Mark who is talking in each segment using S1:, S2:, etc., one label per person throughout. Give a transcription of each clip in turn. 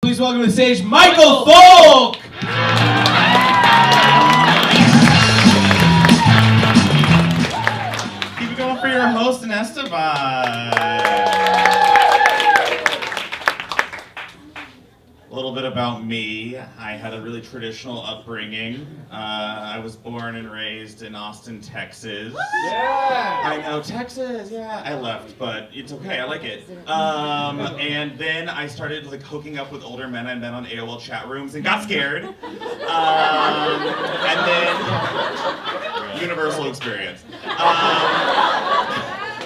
S1: Please welcome to the stage, Micheal Foulk!
S2: Keep it going for your host, Esteban. A little bit about me. I had a really traditional upbringing. I was born and raised in Austin, Texas.
S1: Yeah!
S2: I know, Texas, yeah. I left, but it's okay, I like it. And then I started hooking up with older men I met on AOL chat rooms and got scared. And then, universal experience.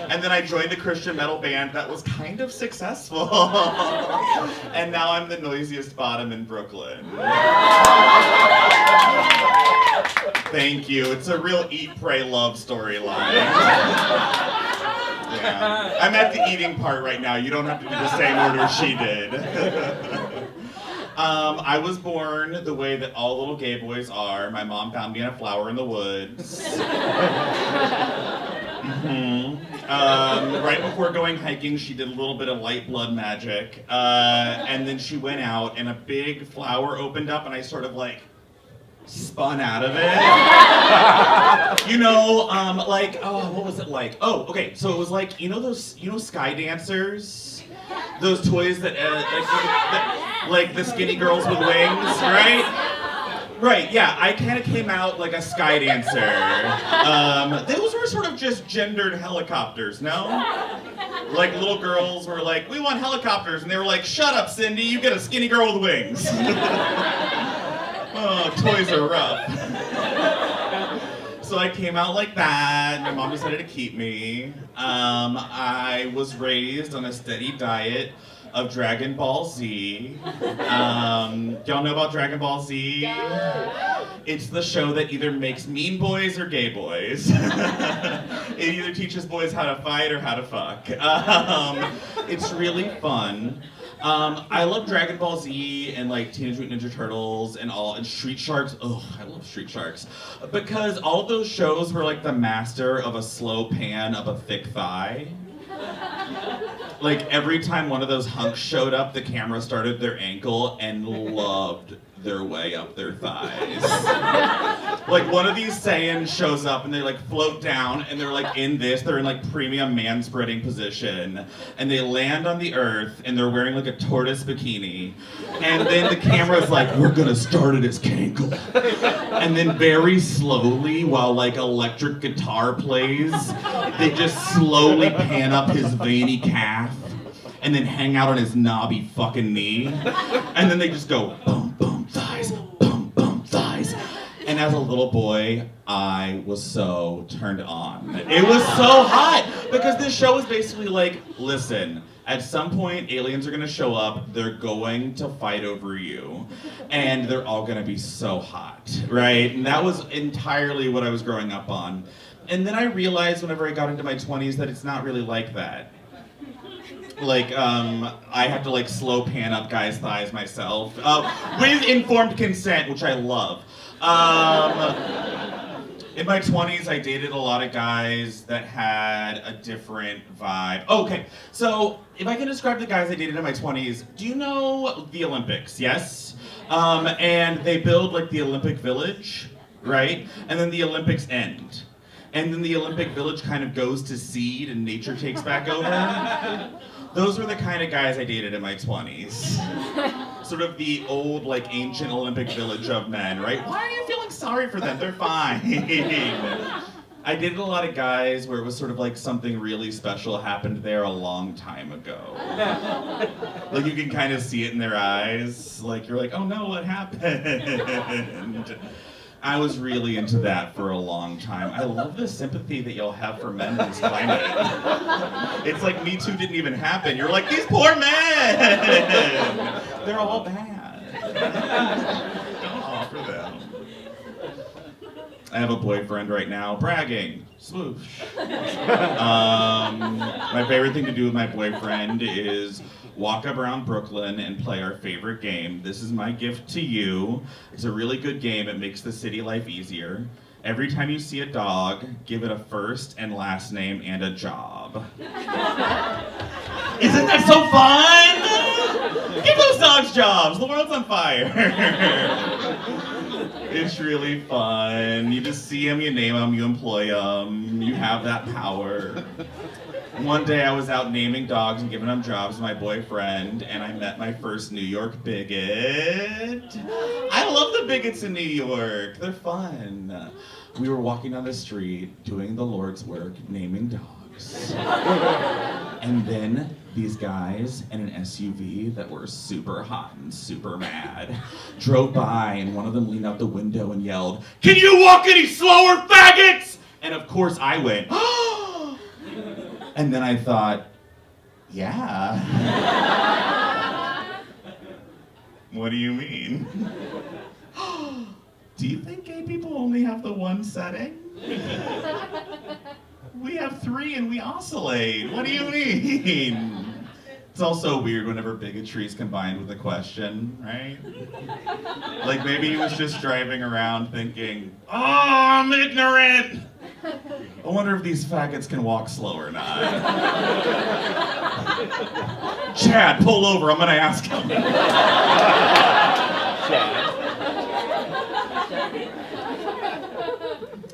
S2: And then I joined the Christian metal band that was kind of successful. And now I'm the noisiest bottom in Brooklyn. Thank you. It's a real eat, pray, love storyline. Yeah. I'm at the eating part right now. You don't have to do the same order she did. I was born the way that all little gay boys are. My mom found me in a flower in the woods. Right before going hiking, she did a little bit of light blood magic. And then she went out and a big flower opened up and I sort of spun out of it. What was it like? Oh, okay, so it was those sky dancers? Those toys that, like the skinny girls with wings, right? Right, yeah, I kind of came out like a sky dancer. Those were sort of just gendered helicopters, no? Like little girls were like, we want helicopters, and they were like, shut up, Cindy, you get a skinny girl with wings. Oh, toys are rough. So I came out like that, my mom decided to keep me. I was raised on a steady diet of Dragon Ball Z. Y'all know about Dragon Ball Z? It's the show that either makes mean boys or gay boys. It either teaches boys how to fight or how to fuck. It's really fun. I love Dragon Ball Z and Teenage Mutant Ninja Turtles and Street Sharks. Oh, I love Street Sharks. Because all of those shows were the master of a slow pan of a thick thigh. Every time one of those hunks showed up, the camera started their ankle and loved their way up their thighs. One of these Saiyans shows up and they float down and they're they're in premium man spreading position and they land on the earth and they're wearing a tortoise bikini and then the camera's we're gonna start at his cankle and then very slowly while electric guitar plays they just slowly pan up his veiny calf and then hang out on his knobby fucking knee and then they just go boom boom thighs, boom boom thighs. And as a little boy, I was so turned on. It was so hot because this show is basically listen, at some point aliens are gonna show up, they're going to fight over you, and they're all gonna be so hot, right? And that was entirely what I was growing up on. And then I realized whenever I got into my 20s that it's not really like that. I have to slow pan up guys' thighs myself, with informed consent, which I love. In my 20s, I dated a lot of guys that had a different vibe. Okay, so if I can describe the guys I dated in my 20s, do you know the Olympics? Yes? And they build the Olympic Village, right? And then the Olympics end. And then the Olympic Village kind of goes to seed and nature takes back over. Those were the kind of guys I dated in my 20s. Sort of the old, ancient Olympic Village of men, right? Why are you feeling sorry for them? They're fine. I dated a lot of guys where it was sort of something really special happened there a long time ago. You can kind of see it in their eyes. You're oh no, what happened? I was really into that for a long time. I love the sympathy that y'all have for men in this climate. It's Me Too didn't even happen. You're these poor men! They're all bad. Don't offer them. I have a boyfriend right now. Bragging. Swoosh. My favorite thing to do with my boyfriend is walk up around Brooklyn and play our favorite game. This is my gift to you. It's a really good game. It makes the city life easier. Every time you see a dog, give it a first and last name and a job. Isn't that so fun? Give those dogs jobs. The world's on fire. It's really fun. You just see them, you name them, you employ them. You have that power. One day I was out naming dogs and giving them jobs to my boyfriend, and I met my first New York bigot. I love the bigots in New York. They're fun. We were walking down the street doing the Lord's work, naming dogs. And then these guys in an SUV that were super hot and super mad drove by, and one of them leaned out the window and yelled, "Can you walk any slower, faggots?" And of course I went, "Oh!" And then I thought, yeah. What do you mean? Do you think gay people only have the one setting? We have three and we oscillate. What do you mean? It's also weird whenever bigotry is combined with a question, right? Like maybe he was just driving around thinking, "Oh, I'm ignorant. I wonder if these faggots can walk slow or not." Chad, pull over. I'm gonna ask him.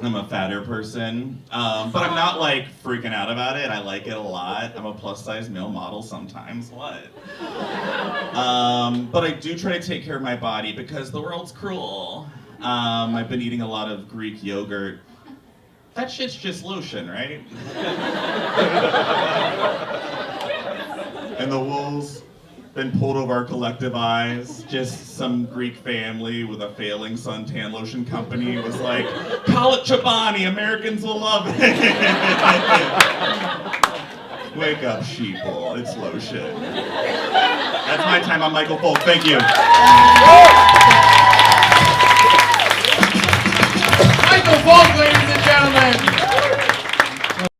S2: I'm a fatter person, but I'm not like freaking out about it. I like it a lot. I'm a plus size male model sometimes. What? But I do try to take care of my body because the world's cruel. I've been eating a lot of Greek yogurt. That shit's just lotion, right? And the wool's been pulled over our collective eyes. Just some Greek family with a failing suntan lotion company was like, "Call it Chobani, Americans will love it." Wake up, sheeple, it's lotion. That's my time. I'm Micheal Foulk, thank you.